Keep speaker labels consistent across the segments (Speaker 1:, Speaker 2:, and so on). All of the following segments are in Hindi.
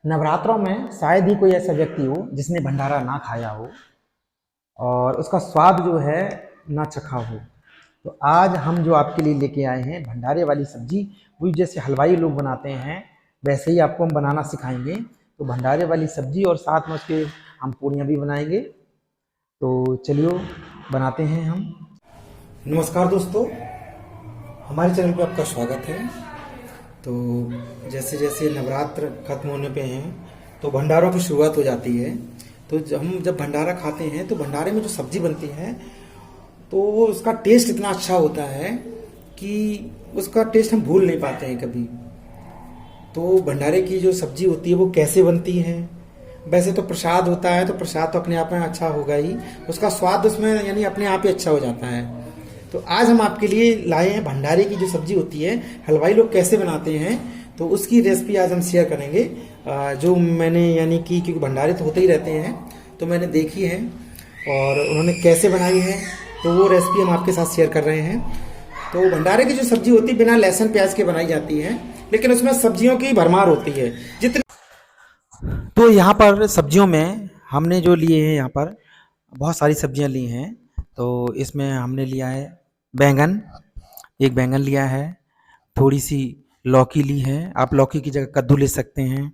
Speaker 1: नवरात्रों में शायद ही कोई ऐसा व्यक्ति हो जिसने भंडारा ना खाया हो और उसका स्वाद जो है ना चखा हो। तो आज हम जो आपके लिए लेके आए हैं भंडारे वाली सब्जी, वही जैसे हलवाई लोग बनाते हैं वैसे ही आपको हम बनाना सिखाएंगे। तो भंडारे वाली सब्जी और साथ में उसके हम पूड़ियाँ भी बनाएंगे। तो चलिए बनाते हैं हम। नमस्कार दोस्तों, हमारे चैनल पे आपका स्वागत है। तो जैसे जैसे नवरात्र खत्म होने पे हैं तो भंडारों की शुरुआत हो जाती है। तो हम जब भंडारा खाते हैं तो भंडारे में जो सब्जी बनती है तो वो उसका टेस्ट इतना अच्छा होता है कि उसका टेस्ट हम भूल नहीं पाते हैं कभी। तो भंडारे की जो सब्जी होती है वो कैसे बनती है, वैसे तो प्रसाद होता है तो प्रसाद तो अपने आप में अच्छा होगा ही, उसका स्वाद उसमें यानी अपने आप ही अच्छा हो जाता है। तो आज हम आपके लिए लाए हैं भंडारे की जो सब्जी होती है हलवाई लोग कैसे बनाते हैं, तो उसकी रेसिपी आज हम शेयर करेंगे। जो मैंने यानी कि क्योंकि भंडारे तो होते ही रहते हैं तो मैंने देखी है और उन्होंने कैसे बनाई है तो वो रेसिपी हम आपके साथ शेयर कर रहे हैं। तो भंडारे की जो सब्जी होती है बिना लहसुन प्याज के बनाई जाती है, लेकिन उसमें सब्जियों की भरमार होती है जितनी। तो यहाँ पर सब्जियों में हमने जो लिए हैं, यहाँ पर बहुत सारी सब्जियाँ ली हैं। तो इसमें हमने लिया है बैंगन, एक बैंगन लिया है, थोड़ी सी लौकी ली है, आप लौकी की जगह कद्दू ले सकते हैं,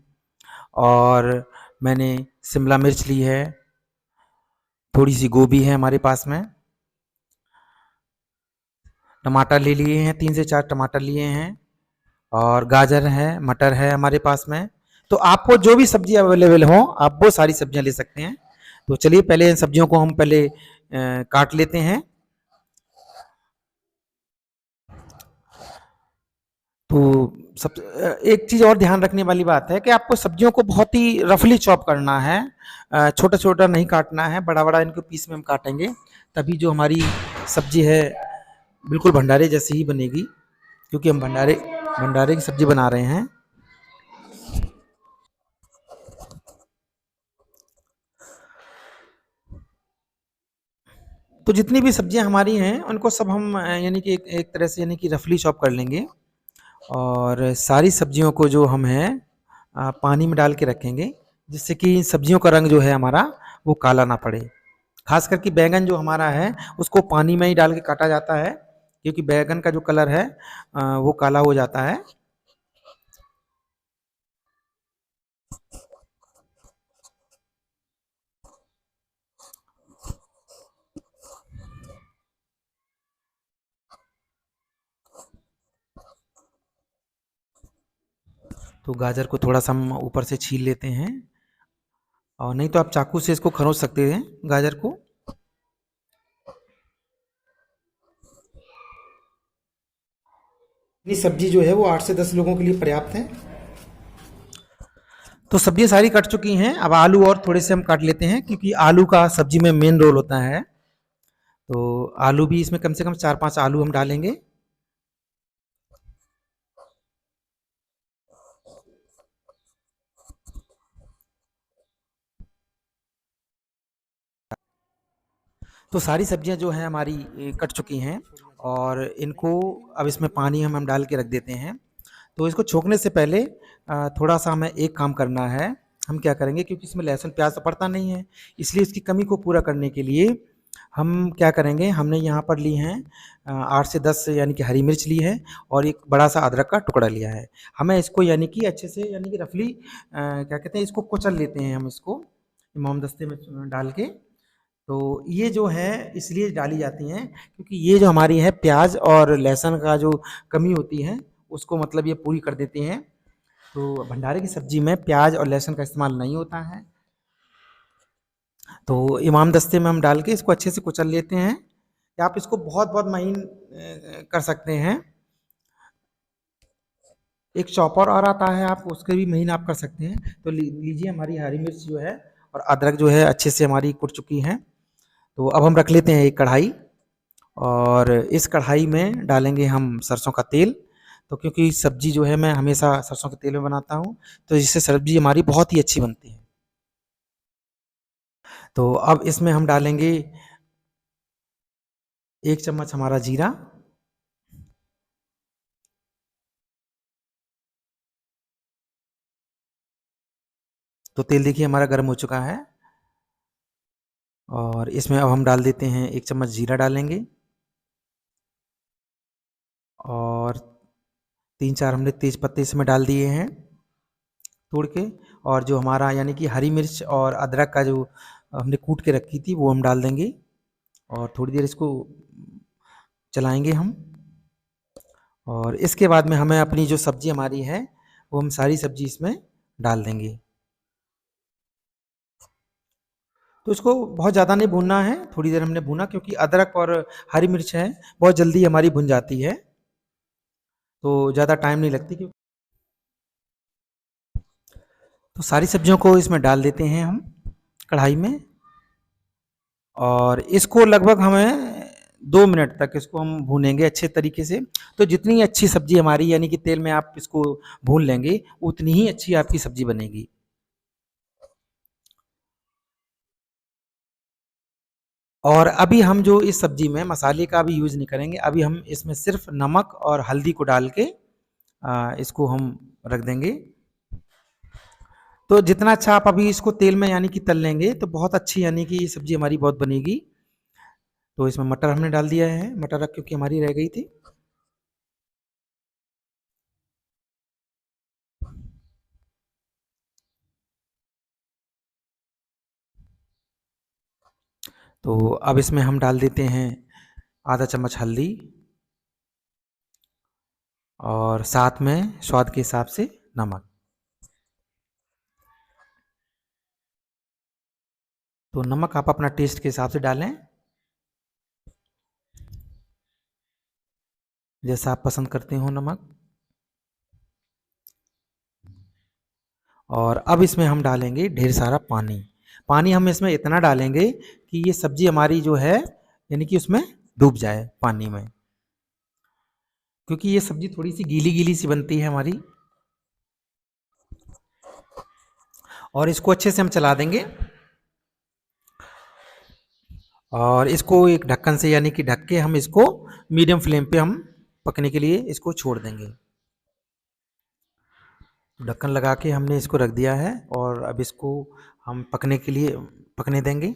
Speaker 1: और मैंने शिमला मिर्च ली है, थोड़ी सी गोभी है हमारे पास में, टमाटर ले लिए हैं, 3 से 4 टमाटर लिए हैं, और गाजर है, मटर है हमारे पास में। तो आपको जो भी सब्जी अवेलेबल हो आप वो सारी सब्जियां ले सकते हैं। तो चलिए पहले इन सब्जियों को हम पहले काट लेते हैं। तो सब एक चीज़ और ध्यान रखने वाली बात है कि आपको सब्जियों को बहुत ही रफली चॉप करना है, छोटा छोटा नहीं काटना है, बड़ा बड़ा इनको पीस में हम काटेंगे तभी जो हमारी सब्जी है बिल्कुल भंडारे जैसी ही बनेगी, क्योंकि हम भंडारे भंडारे की सब्जी बना रहे हैं। तो जितनी भी सब्जियां हमारी हैं उनको सब हम यानी कि एक तरह से यानी कि रफली चॉप कर लेंगे, और सारी सब्जियों को जो हम हैं पानी में डाल के रखेंगे, जिससे कि सब्जियों का रंग जो है हमारा वो काला ना पड़े। खास करके बैंगन जो हमारा है उसको पानी में ही डाल के काटा जाता है, क्योंकि बैंगन का जो कलर है वो काला हो जाता है। तो गाजर को थोड़ा सा हम ऊपर से छील लेते हैं, और नहीं तो आप चाकू से इसको खरोच सकते हैं गाजर को। ये सब्जी जो है वो 8 से 10 लोगों के लिए पर्याप्त है। तो सब्जियां सारी कट चुकी हैं, अब आलू और थोड़े से हम काट लेते हैं क्योंकि आलू का सब्जी में मेन रोल होता है। तो आलू भी इसमें कम से कम 4-5 आलू हम डालेंगे। तो सारी सब्जियां जो हैं हमारी कट चुकी हैं, और इनको अब इसमें पानी हम डाल के रख देते हैं। तो इसको छोंकने से पहले थोड़ा सा हमें एक काम करना है। हम क्या करेंगे, क्योंकि इसमें लहसुन प्याज तो पड़ता नहीं है, इसलिए इसकी कमी को पूरा करने के लिए हम क्या करेंगे, हमने यहाँ पर ली हैं 8 से 10 यानी कि हरी मिर्च ली है, और एक बड़ा सा अदरक का टुकड़ा लिया है। हमें इसको यानी कि अच्छे से यानी कि रफली क्या कहते हैं, इसको कुचल लेते हैं हम इसको इमामदस्ते में डाल के। तो ये जो है इसलिए डाली जाती हैं क्योंकि ये जो हमारी है प्याज और लहसुन का जो कमी होती है उसको मतलब ये पूरी कर देती हैं। तो भंडारे की सब्जी में प्याज और लहसुन का इस्तेमाल नहीं होता है। तो इमाम दस्ते में हम डाल के इसको अच्छे से कुचल लेते हैं, या आप इसको बहुत बहुत महीन कर सकते हैं। एक चॉपर और आता है, आप उसके भी महीन आप कर सकते हैं। तो लीजिए हमारी हरी मिर्च जो है और अदरक जो है अच्छे से हमारी कुट चुकी हैं। तो अब हम रख लेते हैं एक कढ़ाई, और इस कढ़ाई में डालेंगे हम सरसों का तेल। तो क्योंकि सब्जी जो है मैं हमेशा सरसों के तेल में बनाता हूँ, तो इससे सब्जी हमारी बहुत ही अच्छी बनती है। तो अब इसमें हम डालेंगे 1 चम्मच हमारा जीरा, तो तेल देखिए हमारा गर्म हो चुका है और इसमें अब हम डाल देते हैं 1 चम्मच जीरा डालेंगे और 3-4 हमने तेज पत्ते इसमें डाल दिए हैं तोड़ के, और जो हमारा यानी कि हरी मिर्च और अदरक का जो हमने कूट के रखी थी वो हम डाल देंगे और थोड़ी देर इसको चलाएंगे हम। और इसके बाद में हमें अपनी जो सब्जी हमारी है वो हम सारी सब्जी इसमें डाल देंगे। तो इसको बहुत ज़्यादा नहीं भूनना है, थोड़ी देर हमने भूना क्योंकि अदरक और हरी मिर्च है बहुत जल्दी हमारी भुन जाती है, तो ज़्यादा टाइम नहीं लगती। तो सारी सब्जियों को इसमें डाल देते हैं हम कढ़ाई में और इसको लगभग हमें 2 मिनट तक इसको हम भूनेंगे अच्छे तरीके से। तो जितनी अच्छी सब्जी हमारी यानी कि तेल में आप इसको भून लेंगे उतनी ही अच्छी आपकी सब्जी बनेगी। और अभी हम जो इस सब्जी में मसाले का भी यूज़ नहीं करेंगे, अभी हम इसमें सिर्फ नमक और हल्दी को डाल के इसको हम रख देंगे। तो जितना अच्छा आप अभी इसको तेल में यानी कि तल लेंगे तो बहुत अच्छी यानी कि ये सब्जी हमारी बहुत बनेगी। तो इसमें मटर हमने डाल दिया है, मटर क्योंकि हमारी रह गई थी। तो अब इसमें हम डाल देते हैं आधा चम्मच हल्दी और साथ में स्वाद के हिसाब से नमक। तो नमक आप अपना टेस्ट के हिसाब से डालें, जैसा आप पसंद करते हो नमक। और अब इसमें हम डालेंगे ढेर सारा पानी। पानी हम इसमें इतना डालेंगे कि ये सब्जी हमारी जो है यानी कि उसमें डूब जाए पानी में, क्योंकि ये सब्जी थोड़ी सी गीली गीली सी बनती है हमारी। और इसको अच्छे से हम चला देंगे और इसको एक ढक्कन से यानी कि ढक के हम इसको मीडियम फ्लेम पे हम पकने के लिए इसको छोड़ देंगे। ढक्कन लगा के हमने इसको रख दिया है और अब इसको हम पकने के लिए पकने देंगे।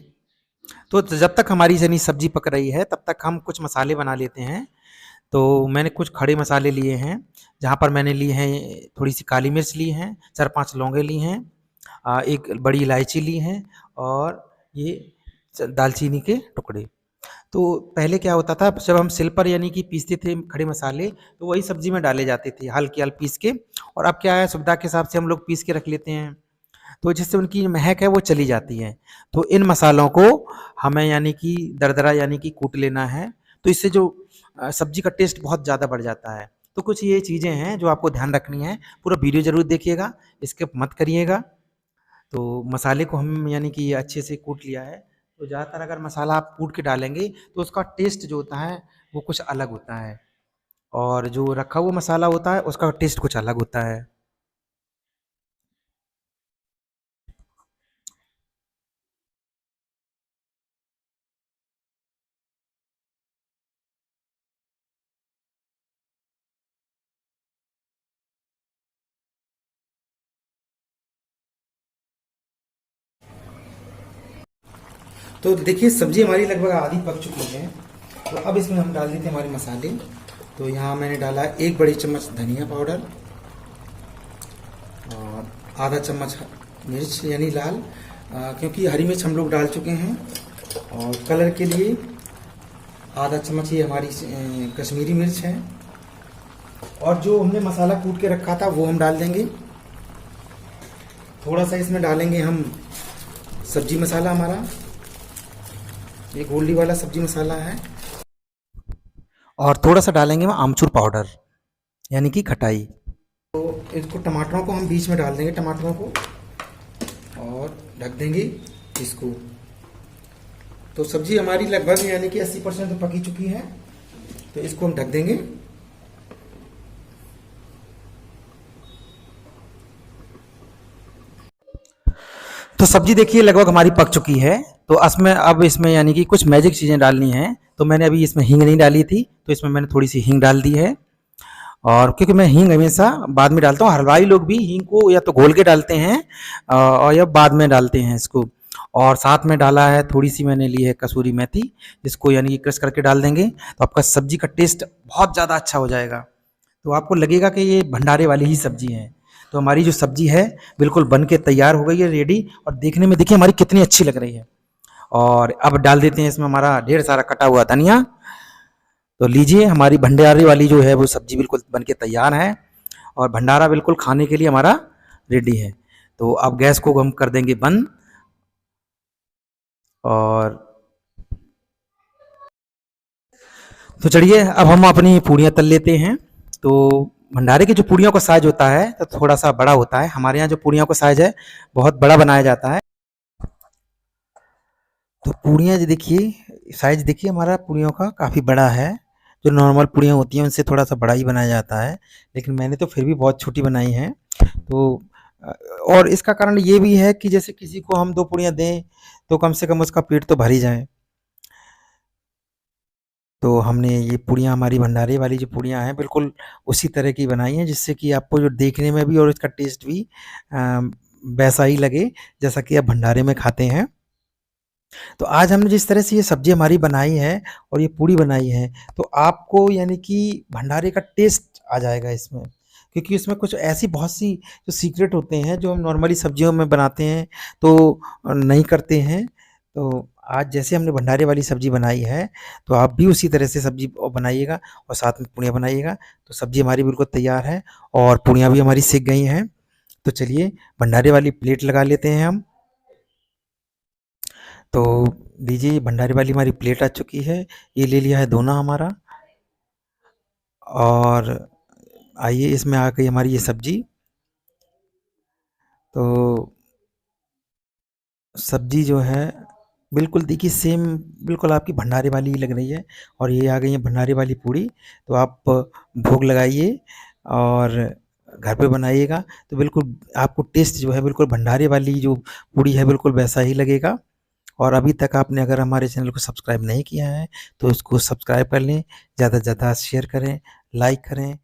Speaker 1: तो जब तक हमारी यानी सब्जी पक रही है तब तक हम कुछ मसाले बना लेते हैं। तो मैंने कुछ खड़े मसाले लिए हैं, जहाँ पर मैंने लिए हैं थोड़ी सी काली मिर्च ली हैं, 4-5 लौंगे ली हैं, एक बड़ी इलायची ली हैं और ये दालचीनी के टुकड़े। तो पहले क्या होता था जब हम सिल पर यानी कि पीसते थे खड़े मसाले तो वही सब्जी में डाले जाते थे हल्के पीस के, और अब क्या है सुविधा के हिसाब से हम लोग पीस के रख लेते हैं तो जिससे उनकी महक है वो चली जाती है। तो इन मसालों को हमें यानी कि दरदरा यानी कि कूट लेना है, तो इससे जो सब्जी का टेस्ट बहुत ज़्यादा बढ़ जाता है। तो कुछ ये चीज़ें हैं जो आपको ध्यान रखनी है, पूरा वीडियो ज़रूर देखिएगा, स्किप मत करिएगा। तो मसाले को हम यानी कि अच्छे से कूट लिया है। तो ज़्यादातर अगर मसाला आप कूट के डालेंगे तो उसका टेस्ट जो होता है वो कुछ अलग होता है, और जो रखा हुआ मसाला होता है उसका टेस्ट कुछ अलग होता है। तो देखिए सब्जी हमारी लगभग आधी पक चुकी है। तो अब इसमें हम डाल देते हैं हमारे मसाले। तो यहाँ मैंने डाला 1 बड़ी चम्मच धनिया पाउडर और आधा चम्मच मिर्च यानी लाल, क्योंकि हरी मिर्च हम लोग डाल चुके हैं। और कलर के लिए आधा चम्मच ये हमारी कश्मीरी मिर्च है। और जो हमने मसाला कूट के रखा था वो हम डाल देंगे। थोड़ा सा इसमें डालेंगे हम सब्जी मसाला हमारा, ये गोल्डी वाला सब्जी मसाला है। और थोड़ा सा डालेंगे हम आमचूर पाउडर यानी कि खटाई। तो इसको टमाटरों को हम बीच में डाल देंगे, टमाटरों को, और ढक देंगे इसको। तो सब्जी हमारी लगभग यानी कि 80% तो पकी चुकी है, तो इसको हम ढक देंगे। तो सब्जी देखिए लगभग हमारी पक चुकी है। तो अब इसमें यानी कि कुछ मैजिक चीज़ें डालनी हैं। तो मैंने अभी इसमें हींग नहीं डाली थी, तो इसमें मैंने थोड़ी सी हींग डाल दी है। और क्योंकि मैं हींग हमेशा बाद में डालता हूँ, हलवाई लोग भी हींग को या तो घोल के डालते हैं और या बाद में डालते हैं इसको। और साथ में डाला है थोड़ी सी मैंने ली है कसूरी मेथी, जिसको यानी कि क्रश करके डाल देंगे तो आपका सब्जी का टेस्ट बहुत ज़्यादा अच्छा हो जाएगा। तो आपको लगेगा कि ये भंडारे वाली ही सब्जी है। तो हमारी जो सब्जी है बिल्कुल बन के तैयार हो गई है, रेडी, और देखने में देखिए हमारी कितनी अच्छी लग रही है। और अब डाल देते हैं इसमें हमारा ढेर सारा कटा हुआ धनिया। तो लीजिए हमारी भंडारे वाली जो है वो सब्जी बिल्कुल बन के तैयार है और भंडारा बिल्कुल खाने के लिए हमारा रेडी है। तो अब गैस को हम कर देंगे बंद और तो चलिए अब हम अपनी पूड़ियाँ तल लेते हैं। तो भंडारे की जो पूड़ियों का साइज होता है तो थोड़ा सा बड़ा होता है। हमारे यहाँ जो पूड़ियों का साइज है बहुत बड़ा बनाया जाता है। तो पूड़ियाँ जो देखिए साइज देखिए हमारा पूड़ियों का काफ़ी बड़ा है। जो नॉर्मल पूड़ियाँ होती हैं उनसे थोड़ा सा बड़ा ही बनाया जाता है, लेकिन मैंने तो फिर भी बहुत छोटी बनाई हैं। तो अ, और इसका कारण ये भी है कि जैसे किसी को हम 2 पूड़ियाँ दें तो कम से कम उसका पेट तो भर ही जाए। तो हमने ये पूड़ियाँ हमारी भंडारे वाली जो पूड़ियाँ हैं बिल्कुल उसी तरह की बनाई हैं, जिससे कि आपको जो देखने में भी और इसका टेस्ट भी वैसा ही लगे जैसा कि आप भंडारे में खाते हैं। तो आज हमने जिस तरह से ये सब्ज़ी हमारी बनाई है और ये पूड़ी बनाई है, तो आपको यानी कि भंडारे का टेस्ट आ जाएगा इसमें। क्योंकि इसमें कुछ ऐसी बहुत सी जो सीक्रेट होते हैं जो हम नॉर्मली सब्जियों में बनाते हैं तो नहीं करते हैं। तो आज जैसे हमने भंडारे वाली सब्ज़ी बनाई है, तो आप भी उसी तरह से सब्ज़ी बनाइएगा और साथ में पूड़ियाँ बनाइएगा। तो सब्ज़ी हमारी बिल्कुल तैयार है और पूड़ियाँ भी हमारी सिक गई हैं। तो चलिए भंडारे वाली प्लेट लगा लेते हैं हम। तो लीजिए ये भंडारे वाली हमारी प्लेट आ चुकी है। ये ले लिया है दोना हमारा और आइए इसमें आ गई हमारी ये सब्ज़ी। तो सब्ज़ी जो है बिल्कुल देखिए सेम बिल्कुल आपकी भंडारे वाली ही लग रही है और ये आ गई है भंडारे वाली पूड़ी। तो आप भोग लगाइए और घर पे बनाइएगा तो बिल्कुल आपको टेस्ट जो है बिल्कुल भंडारे वाली जो पूड़ी है बिल्कुल वैसा ही लगेगा। और अभी तक आपने अगर हमारे चैनल को सब्सक्राइब नहीं किया है तो इसको सब्सक्राइब कर लें, ज़्यादा से ज़्यादा शेयर करें, लाइक करें